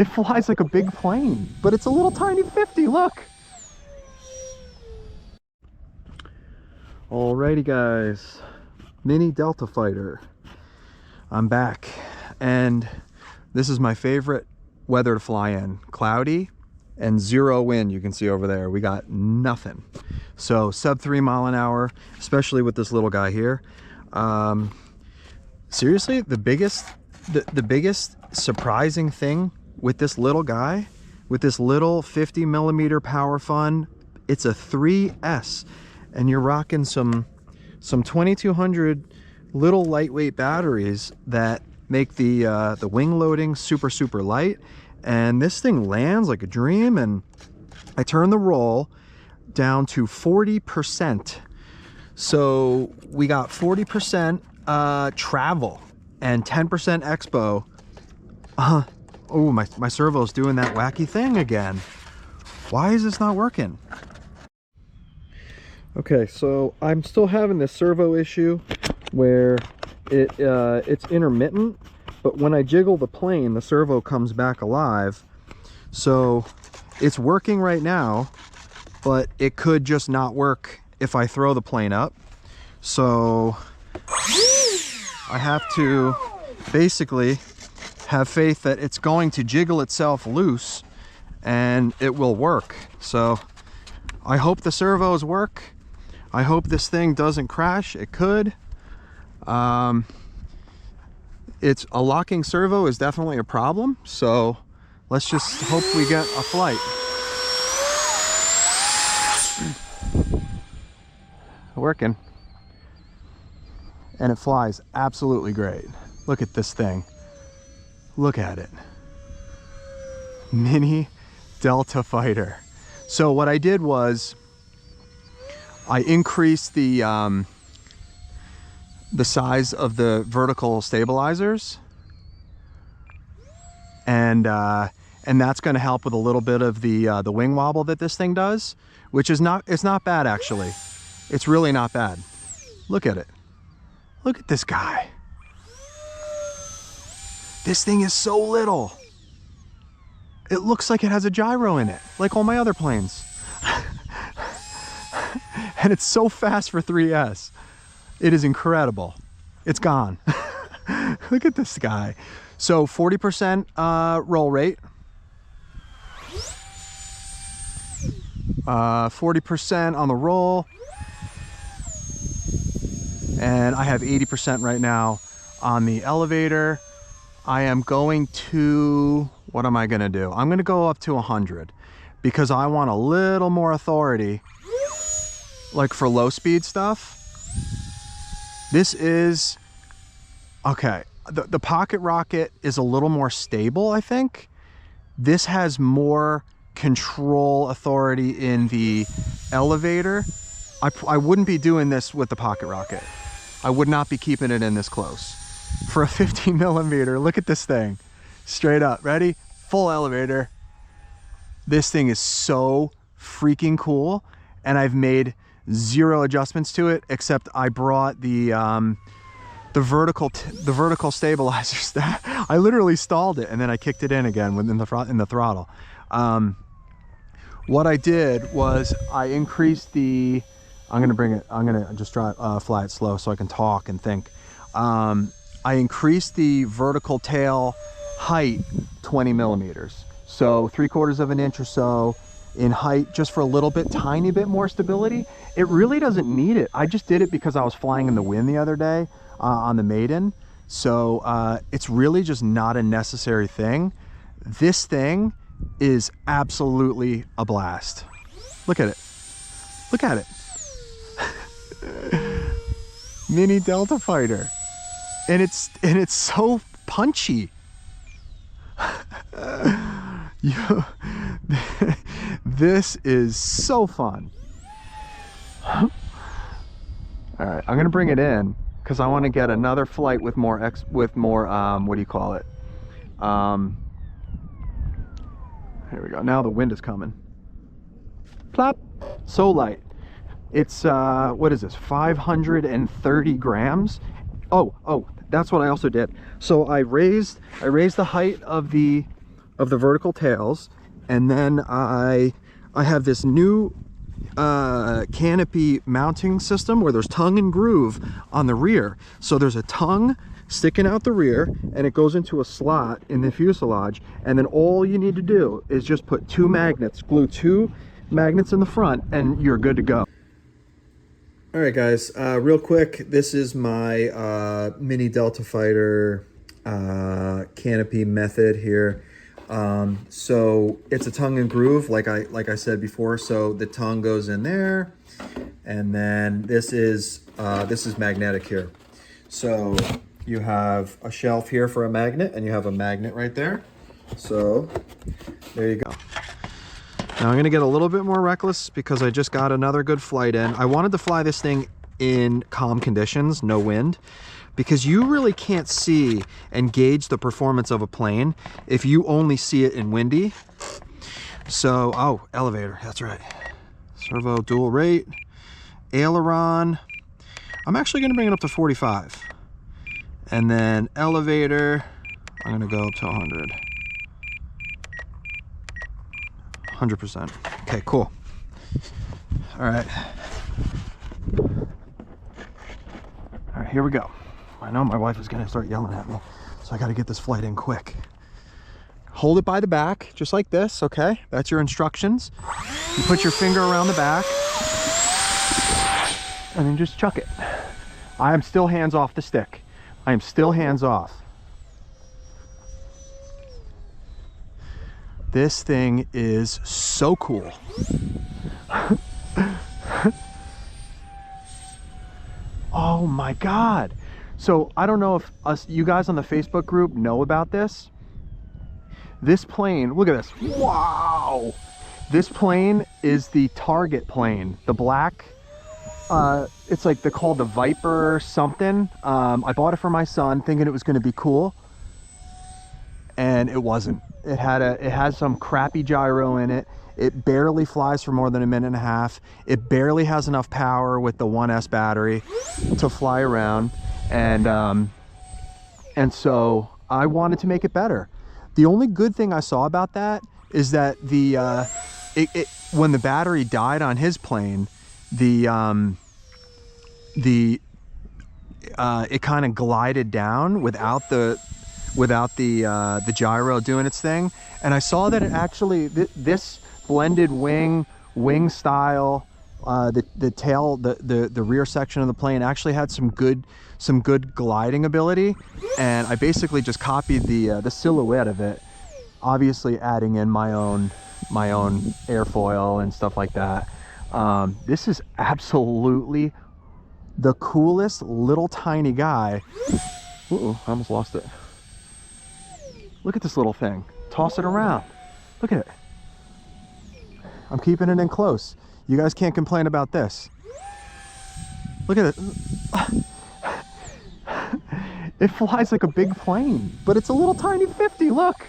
It flies like a big plane, but it's a little tiny 50, look. Alrighty guys, mini Delta fighter. I'm back, and this is my favorite weather to fly in. Cloudy and 0 wind, you can see over there. We got nothing. So sub 3 mile an hour, especially with this little guy here. Seriously, the biggest surprising thing with this little guy, with this little 50 millimeter power fun, it's a 3S, and you're rocking some 2200 little lightweight batteries that make the wing loading super light, and this thing lands like a dream. And I turn the roll down to 40%, so we got 40% travel and 10% expo. Oh, my servo's doing that wacky thing again. Why is this not working? Okay, so I'm still having this servo issue where it's intermittent, but when I jiggle the plane, the servo comes back alive. So it's working right now, but it could just not work if I throw the plane up. So I have to basically have faith that it's going to jiggle itself loose and it will work. So I hope the servos work. I hope this thing doesn't crash. It could. It's a locking servo is definitely a problem, so let's just hope we get a flight. Working, and it flies absolutely great. Look at this thing. Look at it. Mini Delta fighter. So what I did was I increased the size of the vertical stabilizers, and that's going to help with a little bit of the wing wobble that this thing does, which is it's not bad actually. It's really not bad. Look at it. Look at this guy. This thing is so little. It looks like it has a gyro in it, like all my other planes. And it's so fast for 3S. It is incredible. It's gone. Look at this guy. So 40% roll rate. 40% on the roll. And I have 80% right now on the elevator. I am going to, what am I gonna do? I'm gonna go up to 100 because I want a little more authority, like for low speed stuff. This is, okay, the pocket rocket is a little more stable, I think. This has more control authority in the elevator. I wouldn't be doing this with the pocket rocket. I would not be keeping it in this close. For a 15 millimeter, look at this thing. Straight up, ready? Full elevator. This thing is so freaking cool, and I've made 0 adjustments to it, except I brought the vertical stabilizers. I literally stalled it and then I kicked it in again in the throttle. What I did was I increased the, I'm gonna just fly it slow so I can talk and think. I increased the vertical tail height 20 millimeters. So 3/4 of an inch or so in height, just for a little bit, tiny bit more stability. It really doesn't need it. I just did it because I was flying in the wind the other day on the Maiden. So it's really just not a necessary thing. This thing is absolutely a blast. Look at it. Look at it. Mini Delta fighter. And it's so punchy. This is so fun. All right, I'm gonna bring it in because I want to get another flight with more what do you call it? Here we go. Now the wind is coming. Plop. So light. It's what is this? 530 grams. Oh, that's what I also did. So I raised the height of the of the vertical tails, and then I have this new Canopy mounting system where there's tongue and groove on the rear. So there's a tongue sticking out the rear, and it goes into a slot in the fuselage, and then all you need to do is just put two magnets, glue two magnets in the front, and you're good to go. All right, guys, real quick, this is my mini Delta Fighter Canopy method here. So it's a tongue and groove, like I said before. So the tongue goes in there, and then this is magnetic here. So you have a shelf here for a magnet, and you have a magnet right there. So there you go. Now I'm gonna get a little bit more reckless because I just got another good flight in. I wanted to fly this thing in calm conditions, no wind, because you really can't see and gauge the performance of a plane if you only see it in windy. So, oh, elevator, that's right. Servo dual rate, aileron. I'm actually gonna bring it up to 45. And then elevator, I'm gonna go up to 100. 100%. Okay, cool. All right. All right, here we go. I know my wife is gonna start yelling at me, so I gotta get this flight in quick. Hold it by the back, just like this, okay? That's your instructions. You put your finger around the back, and then just chuck it. I am still hands off the stick. I am still hands off. This thing is so cool. Oh my God. So I don't know if you guys on the Facebook group know about this. This plane, look at this. Wow. This plane is the target plane. The black, it's like they're called the Viper something. I bought it for my son thinking it was gonna be cool. And it wasn't. It has some crappy gyro in it. It barely flies for more than a minute and a half. It barely has enough power with the 1S battery to fly around. And so I wanted to make it better. The only good thing I saw about that is that when the battery died on his plane, it kind of glided down without the gyro doing its thing. And I saw that it actually, this blended wing style, the tail, the rear section of the plane actually had some good gliding ability. And I basically just copied the silhouette of it, obviously adding in my own airfoil and stuff like that. This is absolutely the coolest little tiny guy. Uh-oh, I almost lost it. Look at this little thing. Toss it around. Look at it. I'm keeping it in close. You guys can't complain about this. Look at it. It flies like a big plane, but it's a little tiny 50, look.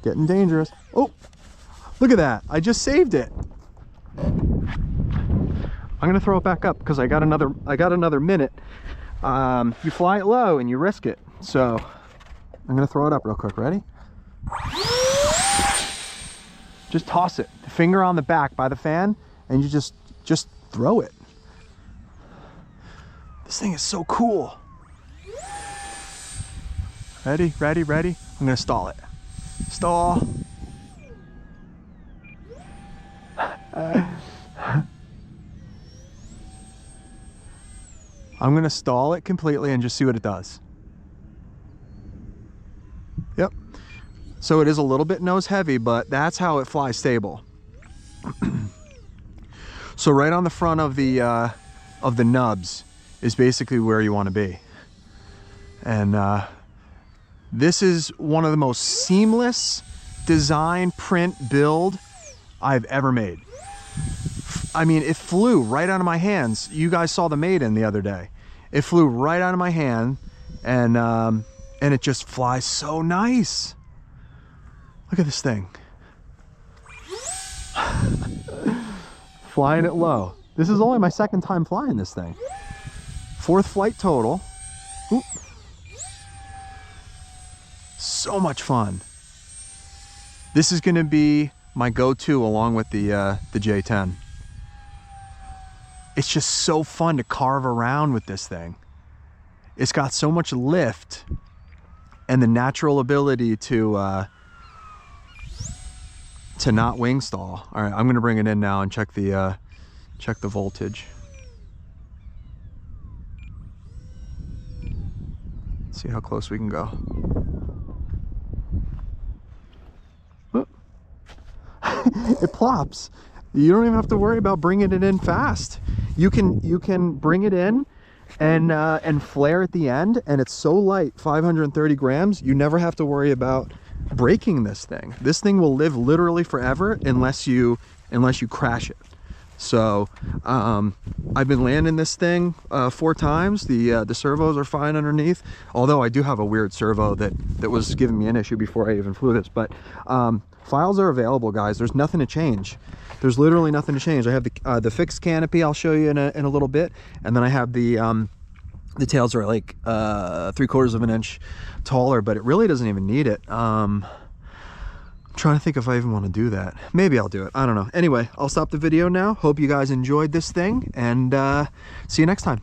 Getting dangerous. Oh, look at that. I just saved it. I'm gonna throw it back up because I got another minute. You fly it low and you risk it. So I'm gonna throw it up real quick. Ready? Just toss it. The finger on the back by the fan, and you just throw it. This thing is so cool. Ready? Ready? Ready? I'm gonna stall it. Stall. I'm gonna stall it completely and just see what it does. Yep. So it is a little bit nose heavy, but that's how it flies stable. So right on the front of the nubs is basically where you want to be. And this is one of the most seamless design, print, build I've ever made. I mean, it flew right out of my hands. You guys saw the Maiden the other day. It flew right out of my hand, and it just flies so nice. Look at this thing. Flying it low. This is only my second time flying this thing. 4th flight total. Oop. So much fun. This is gonna be my go-to along with the J10. It's just so fun to carve around with this thing. It's got so much lift and the natural ability to not wing stall. All right, I'm gonna bring it in now and check the voltage. See how close we can go. It plops. You don't even have to worry about bringing it in fast. You can bring it in and flare at the end, and it's so light, 530 grams, you never have to worry about breaking this thing. This thing will live literally forever unless you crash it. So I've been landing this thing 4 times. The servos are fine underneath, although I do have a weird servo that was giving me an issue before I even flew this. But files are available, guys. There's nothing to change. There's literally nothing to change. I have the fixed canopy I'll show you in a little bit, and then I have the tails are like 3/4 of an inch taller, but it really doesn't even need it. I'm trying to think if I even want to do that. Maybe I'll do it. I don't know. Anyway, I'll stop the video now. Hope you guys enjoyed this thing, and see you next time.